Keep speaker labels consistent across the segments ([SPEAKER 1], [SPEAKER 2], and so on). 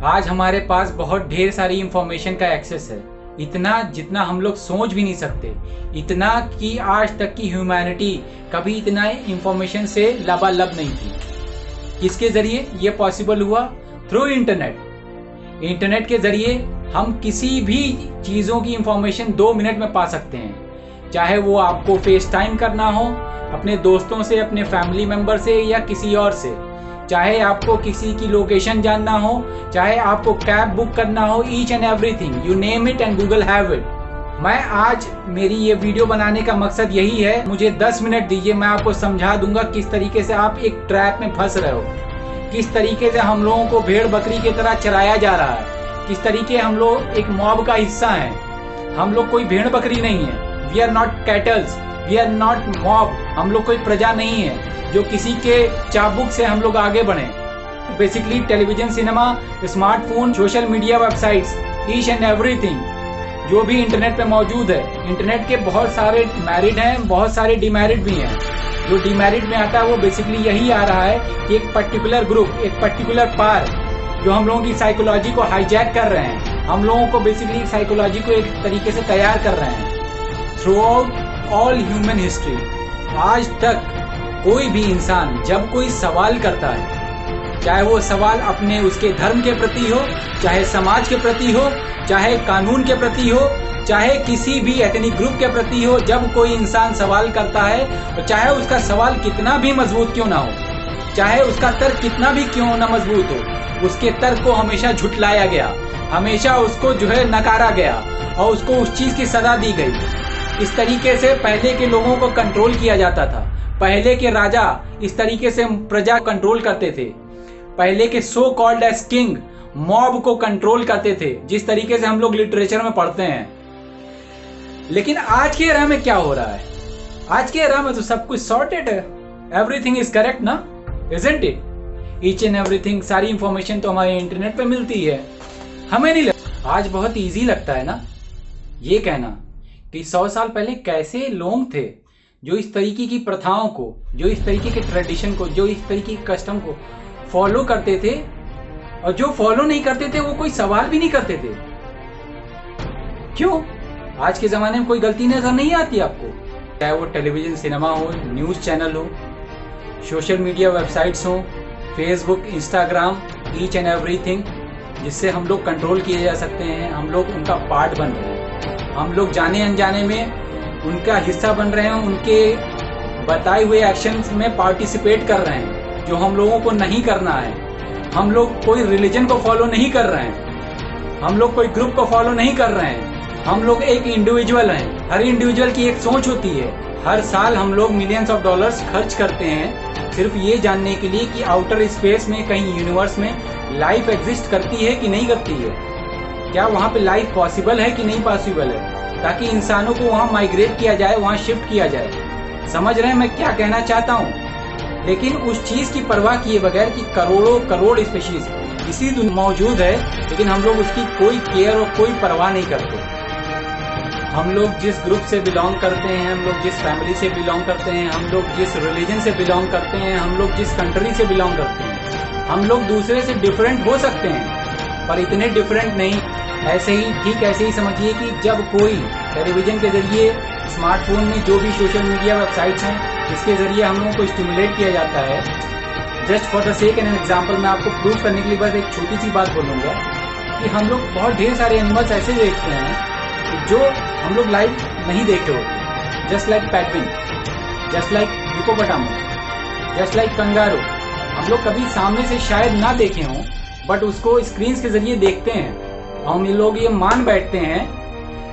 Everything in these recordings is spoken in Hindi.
[SPEAKER 1] आज हमारे पास बहुत ढेर सारी इंफॉर्मेशन का एक्सेस है, इतना जितना हम लोग सोच भी नहीं सकते। इतना कि आज तक की ह्यूमैनिटी कभी इतना इंफॉर्मेशन से लबालब नहीं थी। किसके ज़रिए ये पॉसिबल हुआ? Through internet. इंटरनेट के ज़रिए हम किसी भी चीज़ों की इंफॉर्मेशन 2 मिनट में पा सकते हैं। चाहे वो आपको फेस टाइम करना हो अपने दोस्तों से, अपने फैमिली मेम्बर से या किसी और से, चाहे आपको किसी की लोकेशन जानना हो, चाहे आपको कैब बुक करना हो, each and everything, you name it and Google have it. मैं आज मेरी ये वीडियो बनाने का मकसद यही है, मुझे 10 मिनट दीजिए, मैं आपको समझा दूंगा किस तरीके से आप एक ट्रैप में फंस रहे हो, किस तरीके से हम लोगों को भेड़ बकरी की तरह चराया जा रहा है, किस तरीके हम लोग एक मॉब का हिस्सा हैं। हम लोग कोई भेड़ बकरी नहीं है, we are not cattles, we are not mob. हम लोग कोई प्रजा नहीं है जो किसी के चाबुक से हम लोग आगे बढ़े। Basically television, cinema, smartphone, social media, websites, each and everything जो भी इंटरनेट पे मौजूद है। इंटरनेट के बहुत सारे मेरिट हैं, बहुत सारे डिमेरिट भी हैं। जो डिमेरिट में आता है वो बेसिकली यही आ रहा है कि एक पर्टिकुलर ग्रुप, एक पर्टिकुलर पार जो हम लोगों की साइकोलॉजी को हाईजैक कर रहे हैं, हम लोगों को बेसिकली साइकोलॉजी को एक तरीके से तैयार कर रहे हैं। Through out all human history, आज तक कोई भी इंसान जब कोई सवाल करता है, चाहे वो सवाल अपने उसके धर्म के प्रति हो, चाहे समाज के प्रति हो, चाहे कानून के प्रति हो, चाहे किसी भी एथनिक ग्रुप के प्रति हो, जब कोई इंसान सवाल करता है, तो चाहे उसका सवाल कितना भी मजबूत क्यों ना हो, चाहे उसका तर्क कितना भी क्यों ना मजबूत हो, उसके तर्क को हमेशा झुठलाया गया, हमेशा उसको जो है नकारा गया और उसको उस चीज की सजा दी गई। इस तरीके से पहले के लोगों को कंट्रोल किया जाता था। पहले के राजा इस तरीके से प्रजा कंट्रोल करते थे। पहले के so called as king mob को कंट्रोल करते थे, जिस तरीके से हम लोग लिटरेचर में पढ़ते हैं। लेकिन आज के एरा में क्या हो रहा है? आज के एरा में तो सब कुछ सॉर्टेड है, एवरीथिंग इज करेक्ट ना, isn't it? Each and everything, सारी इंफॉर्मेशन तो हमारे इंटरनेट पे मिलती है। हमें नहीं लगता, आज बहुत ईजी लगता है ना ये कहना कि 100 साल पहले कैसे लोग थे जो इस तरीके की प्रथाओं को, जो इस तरीके के ट्रेडिशन को, जो इस तरीके के कस्टम को फॉलो करते थे, और जो फॉलो नहीं करते थे वो कोई सवाल भी नहीं करते थे। क्यों? आज के जमाने में कोई गलती नजर नहीं आती आपको? चाहे वो टेलीविजन, सिनेमा हो, न्यूज चैनल हो, सोशल मीडिया वेबसाइट्स हो, Facebook, Instagram, each and everything, जिससे हम लोग कंट्रोल किए जा सकते हैं। हम लोग उनका पार्ट बन रहे हैं, हम लोग जाने अनजाने में उनका हिस्सा बन रहे हैं, उनके बताए हुए एक्शंस में पार्टिसिपेट कर रहे हैं, जो हम लोगों को नहीं करना है। हम लोग कोई रिलीजन को फॉलो नहीं कर रहे हैं, हम लोग कोई ग्रुप को फॉलो नहीं कर रहे हैं, हम लोग एक इंडिविजुअल हैं। हर इंडिविजुअल की एक सोच होती है। हर साल हम लोग मिलियंस ऑफ डॉलर्स खर्च करते हैं सिर्फ ये जानने के लिए कि आउटर स्पेस में, कहीं यूनिवर्स में लाइफ एग्जिस्ट करती है कि नहीं करती है, क्या वहाँ पे लाइफ पॉसिबल है कि नहीं पॉसिबल है, ताकि इंसानों को वहाँ माइग्रेट किया जाए, वहाँ शिफ्ट किया जाए। समझ रहे हैं मैं क्या कहना चाहता हूँ? लेकिन उस चीज़ की परवाह किए बगैर कि करोड़ों करोड़ स्पीशीज इसी दुनिया मौजूद है, लेकिन हम लोग उसकी कोई केयर और कोई परवाह नहीं करते। हम लोग जिस ग्रुप से बिलोंग करते हैं, हम लोग जिस फैमिली से बिलोंग करते हैं, हम लोग जिस रिलीजन से बिलोंग करते हैं, हम लोग जिस कंट्री से बिलोंग करते हैं, हम लोग दूसरे से डिफरेंट हो सकते हैं, पर इतने डिफरेंट नहीं। ऐसे ही, ठीक ऐसे ही समझिए कि जब कोई टेलीविजन के जरिए, स्मार्टफोन में जो भी सोशल मीडिया वेबसाइट्स हैं, इसके जरिए हम लोगों को स्टिमुलेट किया जाता है। Just for the sake an example, मैं आपको प्रूव करने के लिए बस एक छोटी सी बात बोलूँगा कि हम लोग बहुत ढेर सारे एनिमल्स ऐसे देखते हैं कि जो हम लोग लाइव नहीं देखे होते। Just like penguin, just like hippopotamus, just like kangaroo, हम लोग कभी सामने से शायद ना देखे हों, बट उसको स्क्रीन के जरिए देखते हैं। हम लोग ये मान बैठते हैं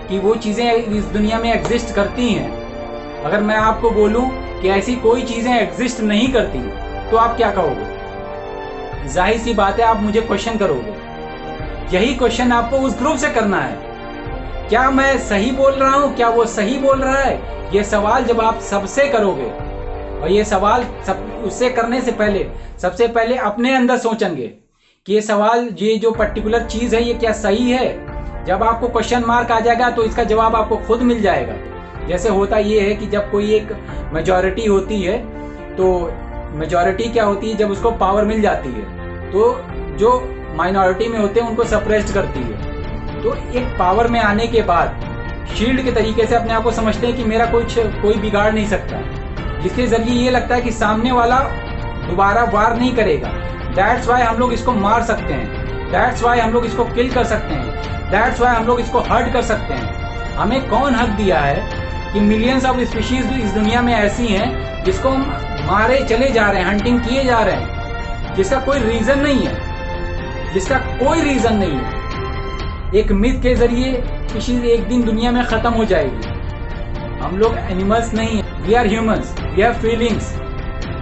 [SPEAKER 1] कि वो चीज़ें इस दुनिया में एग्जिस्ट करती हैं। अगर मैं आपको बोलूं कि ऐसी कोई चीज़ें एग्जिस्ट नहीं करती, तो आप क्या कहोगे? जाहिर सी बात है, आप मुझे क्वेश्चन करोगे। यही क्वेश्चन आपको उस ग्रुप से करना है। क्या मैं सही बोल रहा हूं? क्या वो सही बोल रहा है? ये सवाल जब आप सबसे करोगे, और ये सवाल उससे करने से पहले सबसे पहले अपने अंदर सोचेंगे कि ये सवाल, ये जो पर्टिकुलर चीज़ है, ये क्या सही है? जब आपको क्वेश्चन मार्क आ जाएगा तो इसका जवाब आपको खुद मिल जाएगा। जैसे होता ये है कि जब कोई एक मेजॉरिटी होती है, तो मेजॉरिटी क्या होती है? जब उसको पावर मिल जाती है, तो जो माइनॉरिटी में होते हैं उनको सप्रेस्ड करती है। तो एक पावर में आने के बाद शील्ड के तरीके से अपने आप को समझते हैं कि मेरा कोई बिगाड़ नहीं सकता, जिसके जरिए ये लगता है कि सामने वाला दोबारा वार नहीं करेगा। दैट्स वाई हम लोग इसको मार सकते हैं, दैट्स वाई हम लोग इसको किल कर सकते हैं, दैट्स वाई हम लोग इसको हर्ट कर सकते हैं। हमें कौन हक दिया है कि मिलियंस ऑफ स्पीशीज इस दुनिया में ऐसी हैं जिसको हम मारे चले जा रहे हैं, हंटिंग किए जा रहे हैं, जिसका कोई रीजन नहीं है, जिसका कोई रीजन नहीं है। एक मिथ के जरिए स्पीशीज एक दिन दुनिया में खत्म हो जाएगी। हम लोग एनिमल्स नहीं है, we are humans, we have feelings.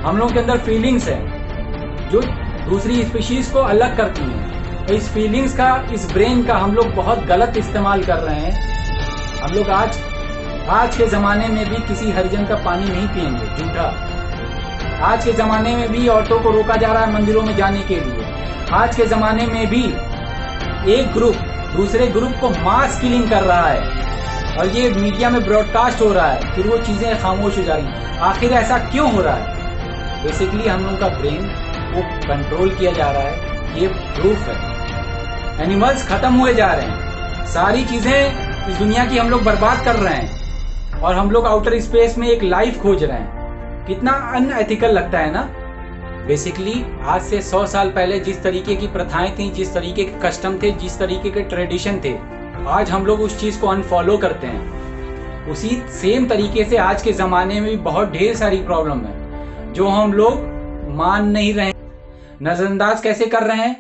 [SPEAKER 1] हम लोगों के अंदर फीलिंग्स है जो दूसरी स्पीशीज को अलग करती हैं। तो इस फीलिंग्स का, इस ब्रेन का हम लोग बहुत गलत इस्तेमाल कर रहे हैं। हम लोग आज के ज़माने में भी किसी हरिजन का पानी नहीं पिएंगे, झूठा। आज के ज़माने में भी औरतों को रोका जा रहा है मंदिरों में जाने के लिए। आज के ज़माने में भी एक ग्रुप दूसरे ग्रुप को मास किलिंग कर रहा है और ये मीडिया में ब्रॉडकास्ट हो रहा है, फिर वो चीज़ें खामोश हो जा रही हैं। आखिर ऐसा क्यों हो रहा है? बेसिकली हम लोगों का ब्रेन वो कंट्रोल किया जा रहा है, ये प्रूफ है। एनिमल्स खत्म हुए जा रहे हैं, सारी चीज़ें इस दुनिया की हम लोग बर्बाद कर रहे हैं और हम लोग आउटर स्पेस में एक लाइफ खोज रहे हैं। कितना अनएथिकल लगता है ना। बेसिकली आज से 100 साल पहले जिस तरीके की प्रथाएं थी, जिस तरीके के कस्टम थे, जिस तरीके के ट्रेडिशन थे, आज हम लोग उस चीज़ को अनफॉलो करते हैं। उसी सेम तरीके से आज के ज़माने में भी बहुत ढेर सारी प्रॉब्लम है जो हम लोग मान नहीं रहे, नज़रअंदाज कैसे कर रहे हैं।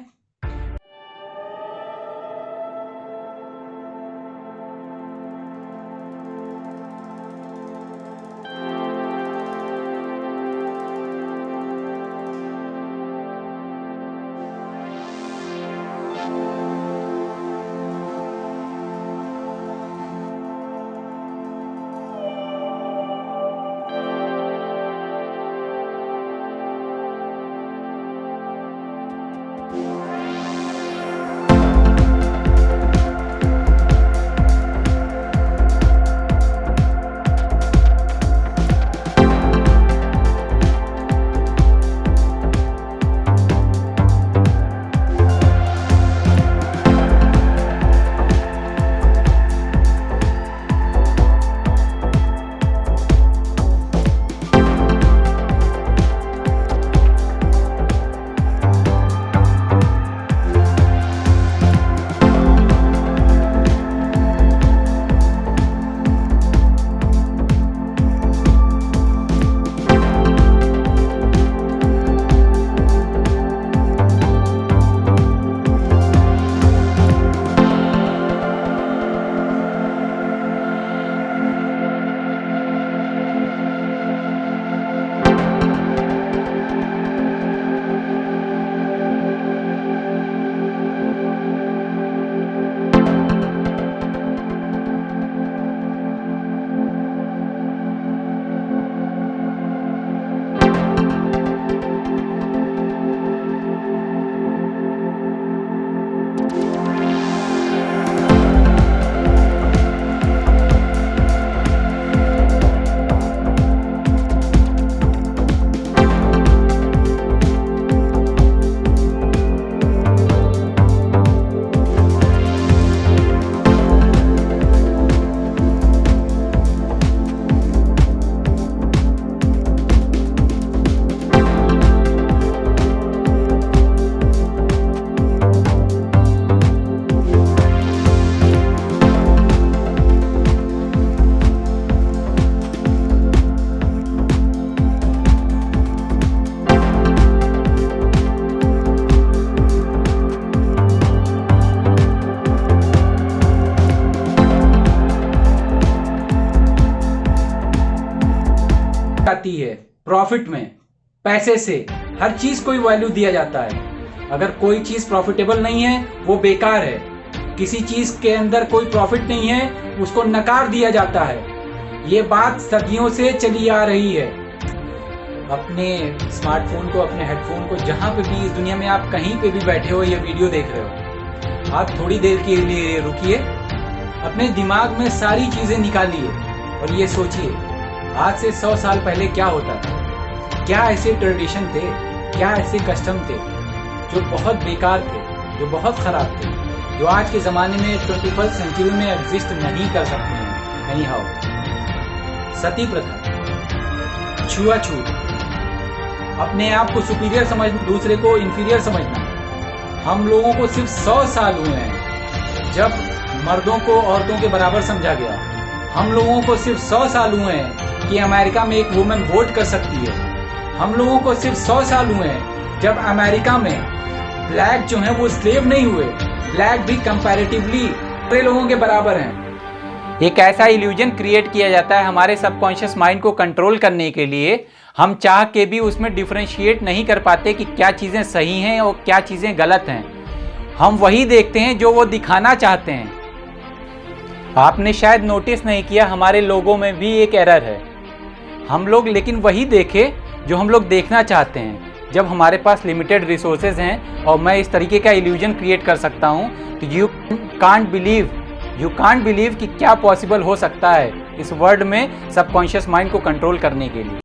[SPEAKER 1] आती है प्रॉफिट में, पैसे से हर चीज को वैल्यू दिया जाता है। अगर कोई चीज प्रॉफिटेबल नहीं है वो बेकार है। किसी चीज के अंदर कोई प्रॉफिट नहीं है उसको नकार दिया जाता है। ये बात सदियों से चली आ रही है। अपने स्मार्टफोन को, अपने हेडफोन को, जहां पे भी इस दुनिया में आप कहीं पे भी बैठे हो, ये वीडियो देख रहे हो, आप थोड़ी देर के लिए रुकिए, अपने दिमाग में सारी चीजें निकालिए और ये सोचिए आज से 100 साल पहले क्या होता था। क्या ऐसे ट्रेडिशन थे, क्या ऐसे कस्टम थे जो बहुत बेकार थे, जो बहुत ख़राब थे, जो आज के ज़माने में 21st सेंचुरी में एग्जिस्ट नहीं कर सकते हैं। एनी हाउ, सती प्रथा, छुआछूत, अपने आप को सुपीरियर समझना, दूसरे को इंफीरियर समझना। हम लोगों को सिर्फ 100 साल हुए हैं जब मर्दों को औरतों के बराबर समझा गया। हम लोगों को सिर्फ 100 साल हुए हैं कि अमेरिका में एक वुमेन वोट कर सकती है। हम लोगों को सिर्फ 100 साल हुए हैं जब अमेरिका में ब्लैक जो हैं वो स्लेव नहीं हुए। ब्लैक भी कंपैरेटिवली सारे लोगों के बराबर हैं। एक ऐसा इल्यूजन क्रिएट किया जाता है हमारे सबकॉन्शियस माइंड को कंट्रोल करने के लिए। हम चाह के भी उसमें डिफरेंशिएट नहीं कर पाते कि क्या चीज़ें सही हैं और क्या चीज़ें गलत हैं। हम वही देखते हैं जो वो दिखाना चाहते हैं। आपने शायद नोटिस नहीं किया, हमारे लोगों में भी एक एरर है। हम लोग लेकिन वही देखे जो हम लोग देखना चाहते हैं। जब हमारे पास लिमिटेड रिसोर्सेज हैं और मैं इस तरीके का इल्यूजन क्रिएट कर सकता हूँ, तो यू कांट बिलीव कि क्या पॉसिबल हो सकता है इस वर्ल्ड में सबकॉन्शियस माइंड को कंट्रोल करने के लिए।